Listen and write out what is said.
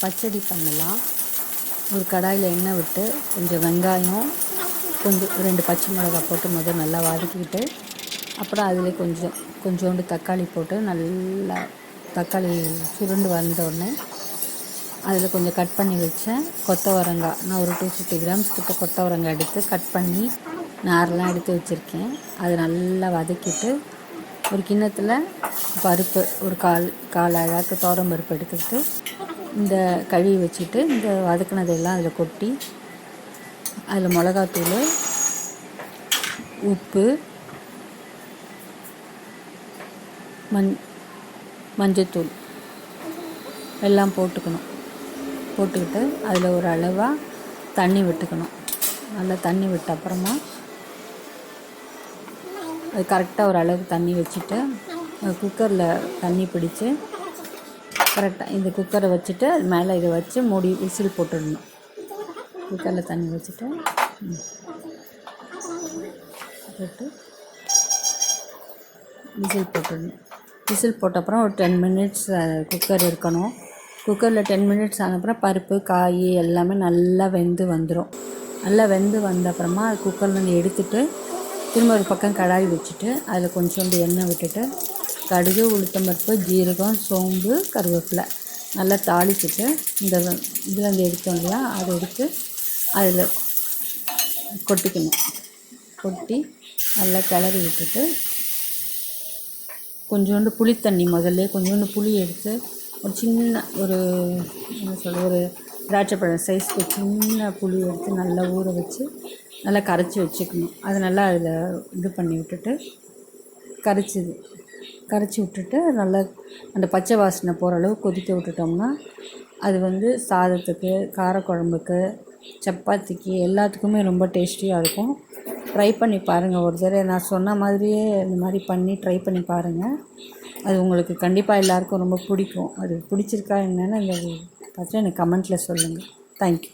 பச்சடி பண்ணலாம். ஒரு கடாயில் எண்ணெய் விட்டு கொஞ்சம் வெங்காயம், கொஞ்சம் 2 பச்சை மிளகாய் போட்டு முதல் நல்லா வதக்கிக்கிட்டு, அப்புறம் அதில் கொஞ்சோண்டு தக்காளி போட்டு நல்லா தக்காளி சுருண்டு வந்தோடனே அதில் கொஞ்சம் கட் பண்ணி வச்சேன் கொத்தவரங்காய். நான் ஒரு 250 கிராம்ஸ் கிட்ட கொத்தவரங்காய் எடுத்து கட் பண்ணி நாரெலாம் எடுத்து வச்சுருக்கேன். அது நல்லா வதக்கிட்டு ஒரு கிண்ணத்தில் பருப்பு ஒரு கால் அழகாக்கு துவரம் பருப்பு எடுத்துக்கிட்டு இந்த கழுவி வச்சுட்டு இந்த வதக்கினதெல்லாம் அதில் கொட்டி அதில் மிளகாத்தூள், உப்பு, மஞ்சத்தூள் எல்லாம் போட்டுக்கிட்டு அதில் ஒரு அளவாக தண்ணி விட்டுக்கணும். நல்லா தண்ணி விட்ட அப்புறமா அது கரெக்டாக ஒரு அளவுக்கு தண்ணி வச்சுட்டு குக்கரில் தண்ணி பிடிச்சி கரெக்டாக இந்த குக்கரை வச்சுட்டு அது மேலே இதை வச்சு மூடி விசில் போட்டுடணும். குக்கரில் தண்ணி வச்சுட்டு போட்டு விசில் போட்டுடணும். விசில் போட்ட அப்புறம் ஒரு 10 மினிட்ஸ் குக்கர் இருக்கணும். குக்கரில் 10 மினிட்ஸ் ஆனப்புறம் பருப்பு, காய் எல்லாமே நல்லா வெந்து வந்துடும். நல்லா வெந்து வந்த அப்புறமா அது குக்கர்லேருந்து எடுத்துகிட்டு திரும்ப ஒரு பக்கம் கடாய் வச்சுட்டு அதில் கொஞ்சோண்டு எண்ணெய் விட்டுட்டு கடுகு, உளுத்தம்பருப்பு, ஜீரகம், சோம்பு, கருவேப்பிலை நல்லா தாளிச்சிட்டு இந்த இதுலேருந்து எடுத்தோம் இல்லையா, அதை எடுத்து அதில் கொட்டிக்கணும். கொட்டி நல்லா கிளறி விட்டுட்டு கொஞ்சோண்டு புளித்தண்ணி முதல்ல கொஞ்சோண்டு புளி எடுத்து ஒரு சின்ன ஒரு ஒரு திராட்சைப்பழம் சைஸ்க்கு சின்ன புளி எடுத்து நல்லா ஊற வச்சு நல்லா கரைச்சி வச்சுக்கணும். அது நல்லா அதில் இது பண்ணி விட்டுட்டு கரைச்சி விட்டுட்டு நல்லா அந்த பச்சை வாசனை போகிற அளவு கொதிக்க விட்டுட்டோம்னா அது சாதத்துக்கு, காரக்குழம்புக்கு, சப்பாத்திக்கு எல்லாத்துக்குமே ரொம்ப டேஸ்டியாக இருக்கும். ட்ரை பண்ணி பாருங்கள். ஒரு தடவை நான் சொன்ன மாதிரியே இந்த மாதிரி பண்ணி ட்ரை பண்ணி பாருங்கள். அது உங்களுக்கு கண்டிப்பாக எல்லாேருக்கும் ரொம்ப பிடிக்கும். அது பிடிச்சிருக்கா என்னென்னு அந்த பார்த்து எனக்கு கமெண்ட்டில் சொல்லுங்கள். தேங்க்யூ.